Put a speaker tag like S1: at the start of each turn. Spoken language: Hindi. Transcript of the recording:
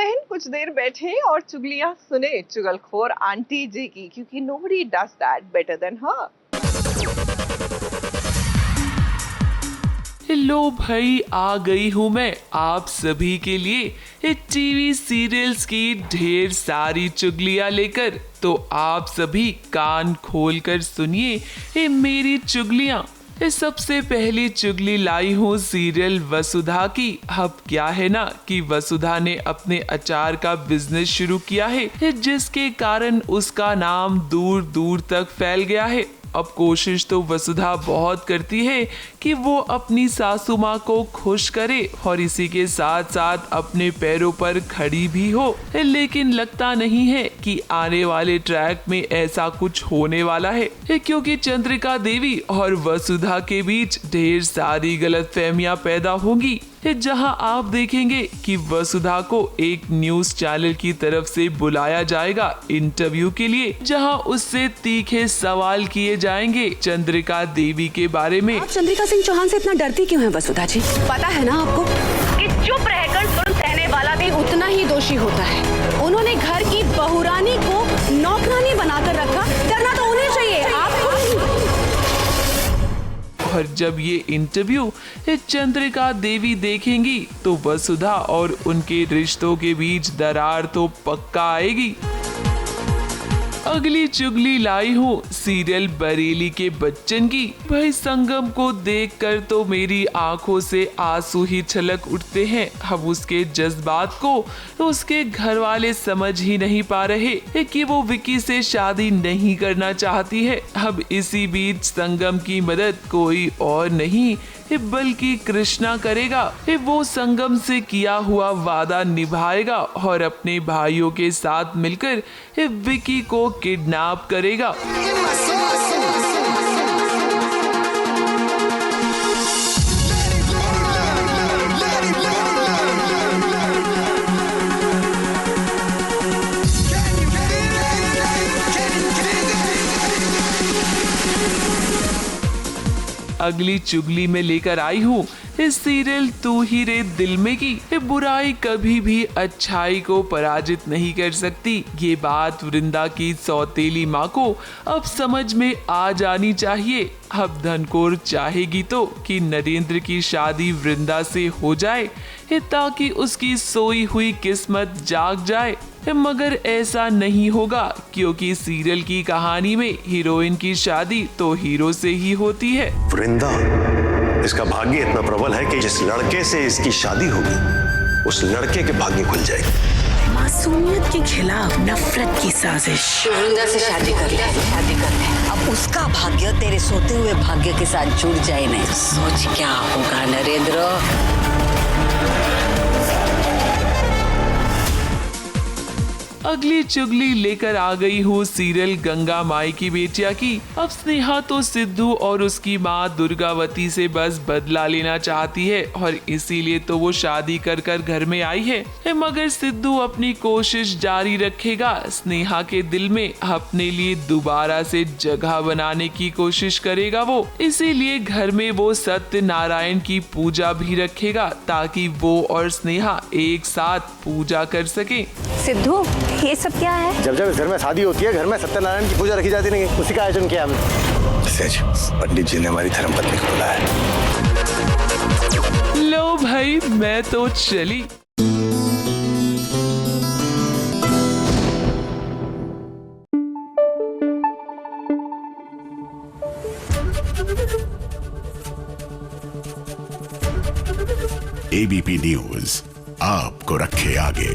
S1: बहन कुछ देर बैठे और चुगलियां सुने चुगलखोर आंटी जी की, क्योंकि nobody does that better than her.
S2: लो भाई, आ गई हूँ मैं आप सभी के लिए टीवी सीरियल्स की ढेर सारी चुगलियाँ लेकर। तो आप सभी कान खोल कर सुनिए मेरी चुगलियाँ। सबसे पहली चुगली लाई हूँ सीरियल वसुधा की। अब क्या है ना कि वसुधा ने अपने अचार का बिजनेस शुरू किया है, जिसके कारण उसका नाम दूर दूर तक फैल गया है। अब कोशिश तो वसुधा बहुत करती है कि वो अपनी सासू माँ को खुश करे और इसी के साथ साथ अपने पैरों पर खड़ी भी हो, लेकिन लगता नहीं है कि आने वाले ट्रैक में ऐसा कुछ होने वाला है, क्योंकि चंद्रिका देवी और वसुधा के बीच ढेर सारी गलतफहमियां पैदा होंगी, जहां आप देखेंगे कि वसुधा को एक न्यूज चैनल की तरफ से बुलाया जाएगा इंटरव्यू के लिए, जहां उससे तीखे सवाल किए जाएंगे चंद्रिका देवी के बारे में।
S3: आप चंद्रिका सिंह चौहान से इतना डरती क्यों हैं वसुधा जी? पता है ना आपको कि चुप रहकर जुल्म सहने वाला भी उतना ही दोषी होता है। उन्होंने घर की बहुरानी को नौकरानी बनाकर रखा, डरना तो उन्हें चाहिए, आपको।
S2: और जब ये इंटरव्यू चंद्रिका देवी देखेंगी तो वसुधा और उनके रिश्तों के बीच दरार तो पक्का आएगी। अगली चुगली लाई हूँ सीरियल बरेली के बच्चन की। भाई संगम को देखकर तो मेरी आंखों से आंसू ही छलक उठते हैं। अब उसके जज्बात को उसके घर वाले समझ ही नहीं पा रहे कि वो विकी से शादी नहीं करना चाहती है। अब इसी बीच संगम की मदद कोई और नहीं बल्कि कृष्णा करेगा। वो संगम से किया हुआ वादा निभाएगा और अपने भाइयों के साथ मिलकर विकी को किडनैप करेगा। अगली चुगली में लेकर आई हूँ इस सीरियल तू ही रे दिल में की। बुराई कभी भी अच्छाई को पराजित नहीं कर सकती। ये बात वृंदा की सौतेली माँ को अब समझ में आ जानी चाहिए। अब धनकौर चाहेगी तो कि नरेंद्र की शादी वृंदा से हो जाए, ताकि उसकी सोई हुई किस्मत जाग जाए, मगर ऐसा नहीं होगा, क्योंकि सीरियल की कहानी में हीरोइन की शादी तो हीरो से ही होती है।
S4: वृंदा, इसका भाग्य इतना प्रबल है कि जिस लड़के से इसकी शादी होगी उस लड़के के भाग्य खुल जाएगी।
S5: मासूमियत के खिलाफ नफरत की साजिश।
S6: वृंदा से शादी कर ले। अब उसका भाग्य तेरे सोते हुए भाग्य के साथ जुड़ जाए। नहीं सोच क्या होगा नरेंद्र।
S2: अगली चुगली लेकर आ गई हूँ सीरियल गंगा माई की बेटिया की। अब स्नेहा तो सिद्धू और उसकी माँ दुर्गावती से बस बदला लेना चाहती है और इसीलिए तो वो शादी कर कर घर में आई है, मगर सिद्धू अपनी कोशिश जारी रखेगा। स्नेहा के दिल में अपने लिए दोबारा से जगह बनाने की कोशिश करेगा वो, इसीलिए घर में वो सत्यनारायण की पूजा भी रखेगा, ताकि वो और स्नेहा एक साथ पूजा कर सके।
S7: सिद्धू, ये सब क्या है?
S8: जब जब इस घर में शादी होती है, घर में सत्यनारायण की पूजा रखी जाती नहीं, उसी का आयोजन किया हमने।
S4: सच, पंडित जी ने हमारी धर्मपत्नी को बुलाया है।
S2: लो भाई, मैं तो चली।
S9: एबीपी न्यूज आपको रखे आगे।